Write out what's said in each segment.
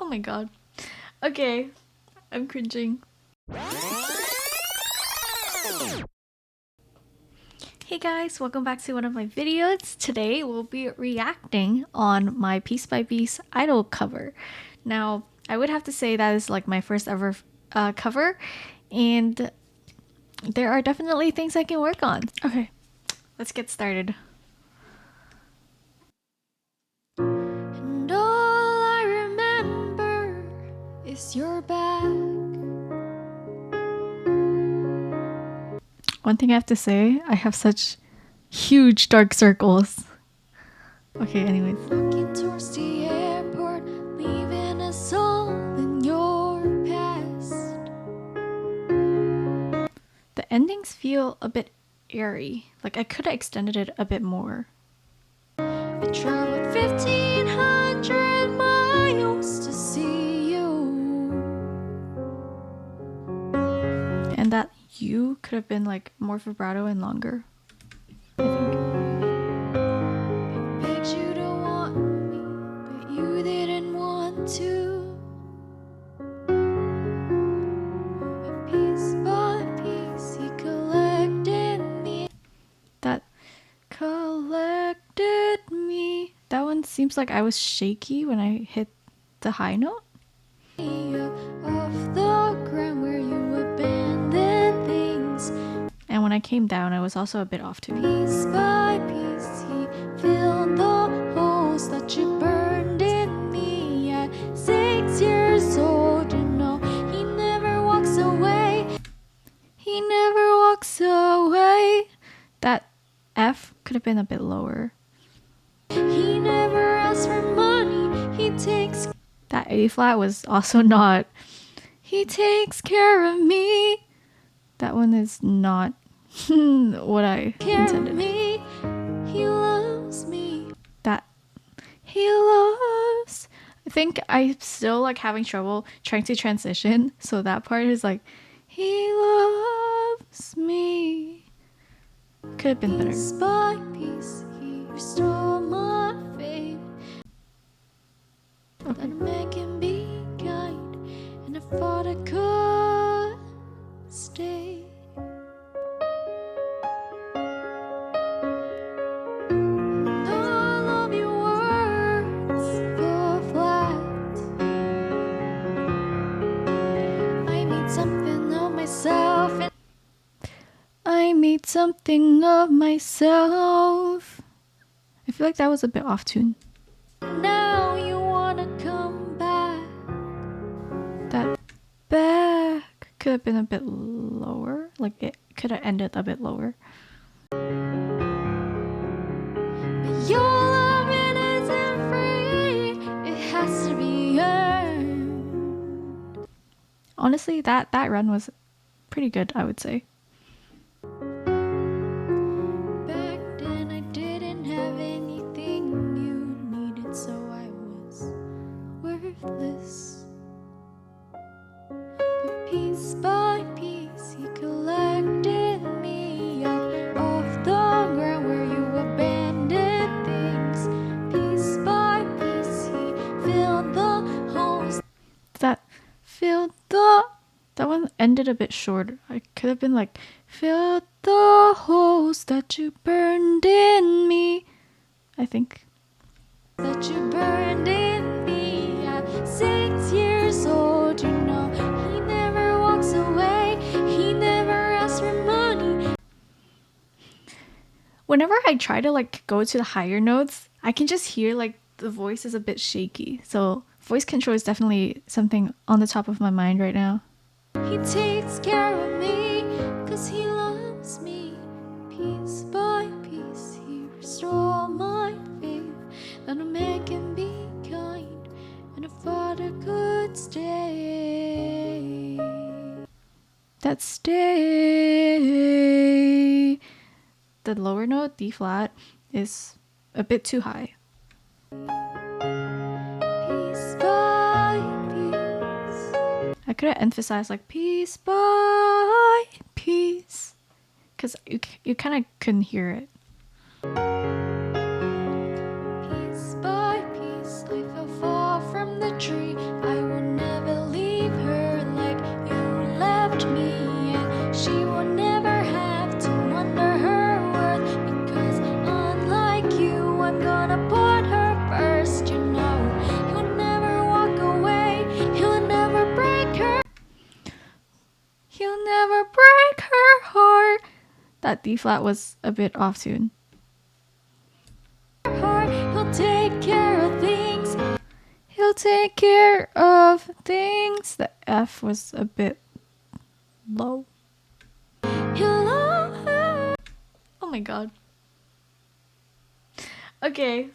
Oh my god. Okay, I'm cringing. Hey guys, welcome back to one of my videos. Today we'll be reacting on my Piece by Piece Idol cover. Now, I would have to say that is like my first ever cover, and there are definitely things I can work on. Okay, let's get started. And all I remember is your back. One thing I have to say, I have such huge dark circles. Okay, anyways. Walking towards the airport, leaving us all in your past. The endings feel a bit airy. Like I could have extended it a bit more. I traveled 1,500 miles to see you. And that you could have been like more vibrato and longer, I think. I begged you to want me, but you didn't want to. But piece by piece, he collected me. That collected me. That one seems like I was shaky when I hit the high note. Off the ground where you abandoned things. And when I came down, I was also a bit off too. Piece by piece, he filled the holes that you burned in me. At 6 years old, you know, he never walks away. He never walks away. That F could have been a bit lower. He never asks for money. He takes... That A flat was also not... He takes care of me. That one is not what I intended. Me. He loves me. That he loves. I think I'm still like having trouble trying to transition. So that part is like, he loves me. Could have been better. Piece by piece, he restored my faith. Okay. That a man can be kind, and I thought I could stay. And all of your words fall flat. I made something of myself, and I made something of myself. I feel like that was a bit off tune. Now you wanna come back. That back could have been a bit lower. Like it could have ended a bit lower. But your loving isn't free. It has to be earned. Honestly, that run was pretty good, I would say. Back then I didn't have anything you needed, so I was worthless. But piece by piece, he collected me up off the ground where you abandoned things. Piece by piece, he filled the holes. That filled the... That one ended a bit short. I could have been like, filled the holes that you burned in me. I think. That you burned in me at 6 years old, you know. He never walks away. He never asks for money. Whenever I try to like go to the higher notes, I can just hear like the voice is a bit shaky. So voice control is definitely something on the top of my mind right now. He takes care of me, 'cause he loves me. Piece by piece, he restored my faith. That a man can be kind, and a father could stay. That stay. The lower note, D flat, is a bit too high. Piece by piece. I could have emphasized like piece by piece, because you kind of couldn't hear it. Piece by piece, I fell far from the tree. I D flat was a bit off tune. He'll take care of things. He'll take care of things. The F was a bit low. Oh my god. Okay,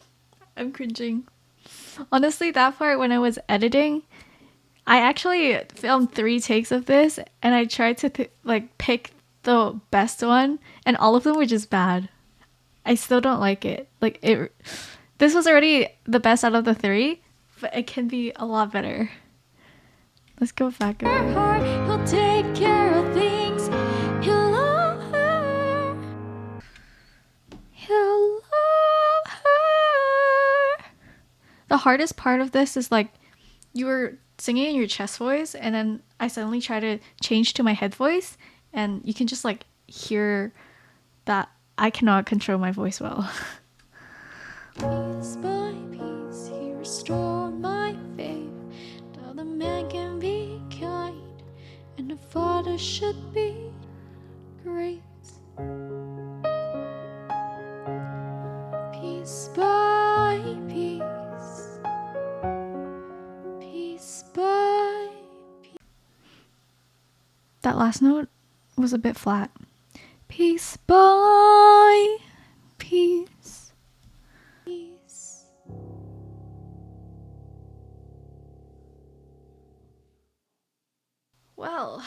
I'm cringing. Honestly, that part when I was editing, I actually filmed 3 takes of this and I tried to pick the best one and all of them were just bad. I still don't like it. This was already the best out of the 3, but it can be a lot better. Let's go back over. He'll take care of things. He'll love her. He'll love her. The hardest part of this is like you were singing in your chest voice and then I suddenly try to change to my head voice and you can just like hear that I cannot control my voice well. Piece by piece, he restored my faith. Now the man can be kind, and the father should be great. Piece by piece, piece by piece. That last note was a bit flat. Piece by piece. Well,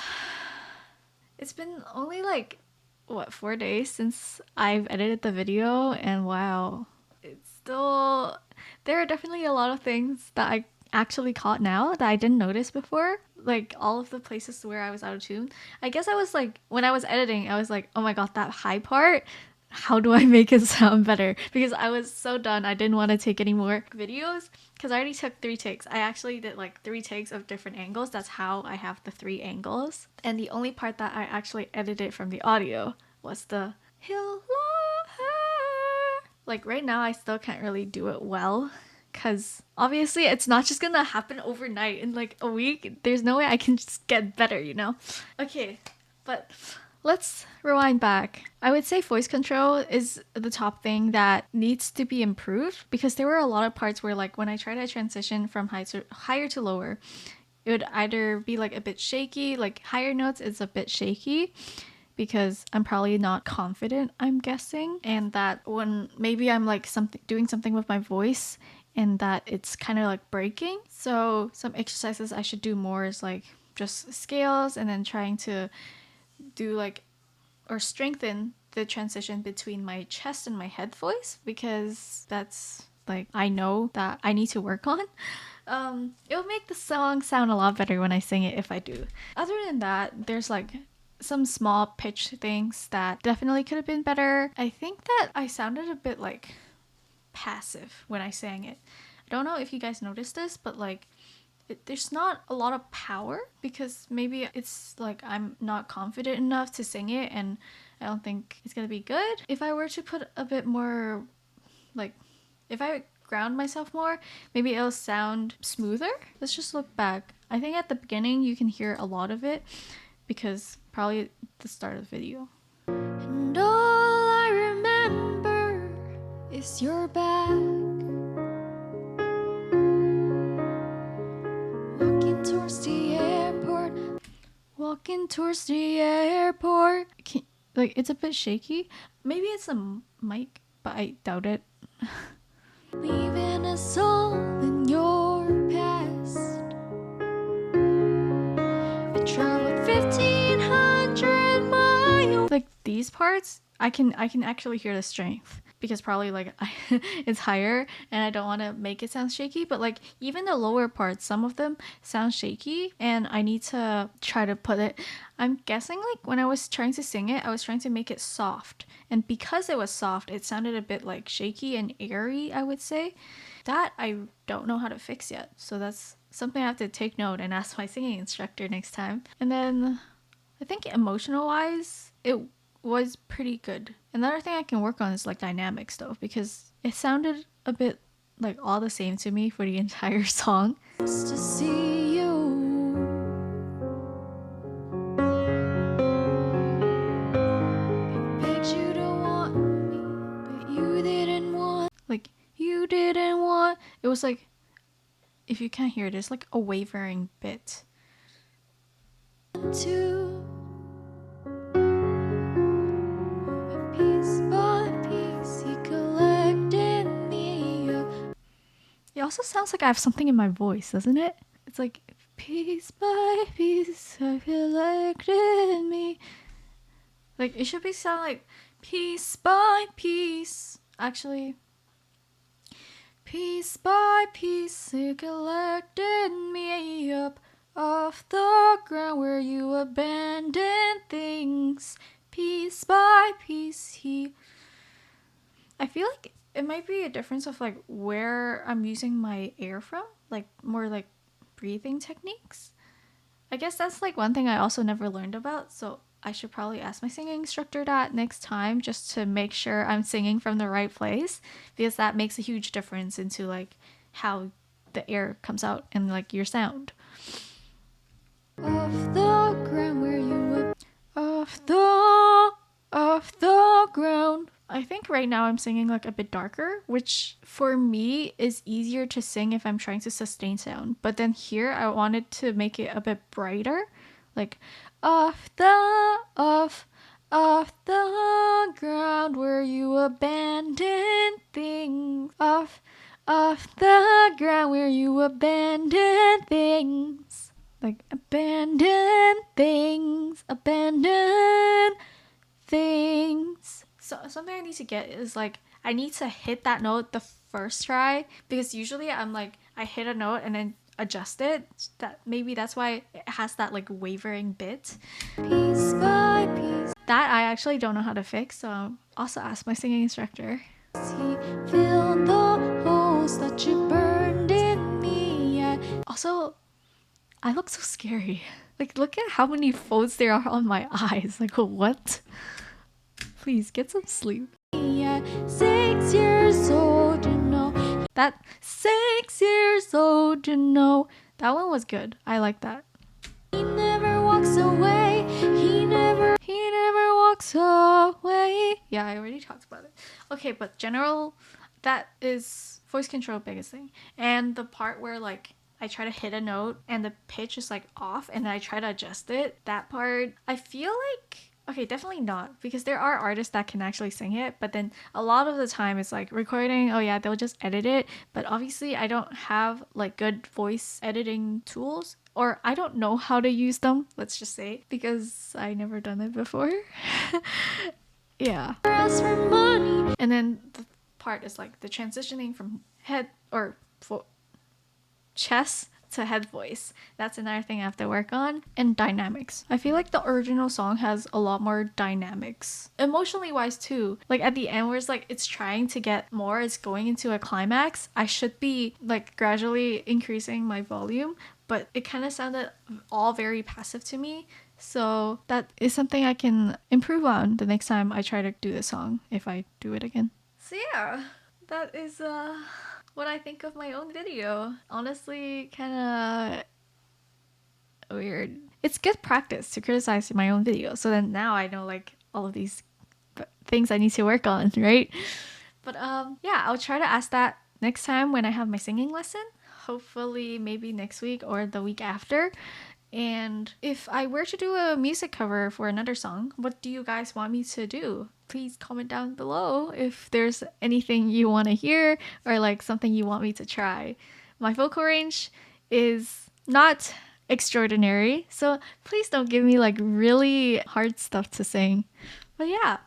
it's been only like, what, 4 days since I've edited the video, and wow, it's still, there are definitely a lot of things that I actually caught now that I didn't notice before. Like all of the places where I was out of tune. I guess I was like, when I was editing, I was like, oh my god, that high part, how do I make it sound better? Because I was so done. I didn't want to take any more videos because I already took 3 takes. I actually did like 3 takes of different angles. That's how I have the 3 angles. And the only part that I actually edited from the audio was the he'll love her. Like right now I still can't really do it well because obviously it's not just gonna happen overnight in like a week. There's no way I can just get better, you know? Okay, but let's rewind back. I would say voice control is the top thing that needs to be improved because there were a lot of parts where like when I tried to transition from higher to lower, it would either be like a bit shaky, like higher notes is a bit shaky because I'm probably not confident, I'm guessing, and that when maybe I'm like doing something with my voice and that it's kind of like breaking. So some exercises I should do more is like just scales and then trying to do like or strengthen the transition between my chest and my head voice because that's like I know that I need to work on. It'll make the song sound a lot better when I sing it if I do. Other than that, there's like some small pitch things that definitely could have been better. I think that I sounded a bit like passive when I sang it. I don't know if you guys noticed this, but like there's not a lot of power because maybe it's like I'm not confident enough to sing it and I don't think it's gonna be good. If I were to put a bit more, like if I ground myself more, maybe it'll sound smoother. Let's just look back. I think at the beginning you can hear a lot of it because probably at the start of the video. And all I remember is your back. Walking towards the airport. Walking towards the airport. Like it's a bit shaky. Maybe it's a mic, but I doubt it. Leaving us all in your past. I traveled 1,500 miles. Like these parts, I can actually hear the strength because probably like it's higher and I don't want to make it sound shaky, but like even the lower parts, some of them sound shaky and I need to try to put it, I'm guessing like when I was trying to sing it, I was trying to make it soft, and because it was soft, it sounded a bit like shaky and airy, I would say. That I don't know how to fix yet, so that's something I have to take note and ask my singing instructor next time. And then I think emotional wise, it was pretty good. Another thing I can work on is like dynamics though, because it sounded a bit like all the same to me for the entire song. just to see you. I begged you was like, if you can't hear it, it's like a wavering bit. Two, piece by piece, he collected me up. It also sounds like I have something in my voice, doesn't it? It's like, piece by piece, I collected me. Like, it should be sound like, piece by piece. Actually, piece by piece, he collected me up off the ground where you abandoned things. Piece by piece, I feel like it might be a difference of like where I'm using my air from, like more like breathing techniques. I guess that's like one thing I also never learned about, so I should probably ask my singing instructor that next time just to make sure I'm singing from the right place, because that makes a huge difference into like how the air comes out and like your sound. Off the ground where you were. Off the ground. I think right now I'm singing like a bit darker, which for me is easier to sing if I'm trying to sustain sound. But then here I wanted to make it a bit brighter, like off the ground where you abandoned things. Off the ground where you abandoned things. Like abandon things. So something I need to get is like I need to hit that note the first try, because usually I'm like I hit a note and then adjust it. That maybe that's why it has that like wavering bit. Piece by piece, That I actually don't know how to fix, so I'll also ask my singing instructor. he filled the holes that you burned in me. Also, I look so scary. Like, look at how many folds there are on my eyes. Like, what? Please get some sleep. 6 years old, you know. That 6 years old, you know. That one was good. I like that. He never walks away. He never walks away. Yeah, I already talked about it. Okay, but general, that is voice control biggest thing. And the part where like I try to hit a note and the pitch is like off and then I try to adjust it, that part, I feel like, okay, definitely not, because there are artists that can actually sing it, but then a lot of the time it's like recording, oh yeah, they'll just edit it, but obviously I don't have like good voice editing tools, or I don't know how to use them, let's just say, because I never done it before. Yeah. ask for money. And then the part is like the transitioning from head or chest to head voice. That's another thing I have to work on. And dynamics. I feel like the original song has a lot more dynamics. Emotionally wise too. Like at the end where it's like it's trying to get more, it's going into a climax. I should be like gradually increasing my volume, but it kind of sounded all very passive to me. So that is something I can improve on the next time I try to do this song, if I do it again. So yeah, that is what I think of my own video. Honestly, kind of weird. It's good practice to criticize my own video. So then now I know like all of these things I need to work on, right? But yeah, I'll try to ask that next time when I have my singing lesson. Hopefully maybe next week or the week after. And if I were to do a music cover for another song, what do you guys want me to do? Please comment down below if there's anything you want to hear or like something you want me to try. My vocal range is not extraordinary, so please don't give me like really hard stuff to sing. But yeah,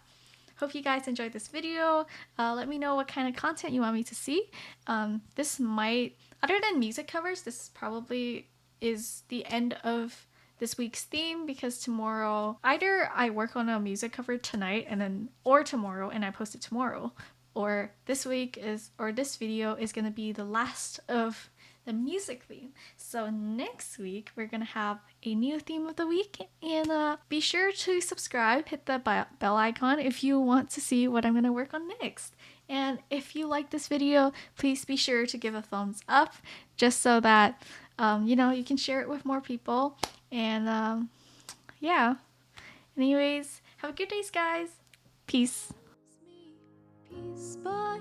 hope you guys enjoyed this video. Let me know what kind of content you want me to see. This might, other than music covers, this probably is the end of this week's theme, because tomorrow either I work on a music cover tonight and then or tomorrow and I post it tomorrow, or this week is, or this video is gonna be the last of the music theme. So next week we're gonna have a new theme of the week, and be sure to subscribe, hit the bell icon if you want to see what I'm gonna work on next. And if you like this video, please be sure to give a thumbs up, just so that you know, you can share it with more people. And yeah, anyways, have a good day, guys. Peace. Piece by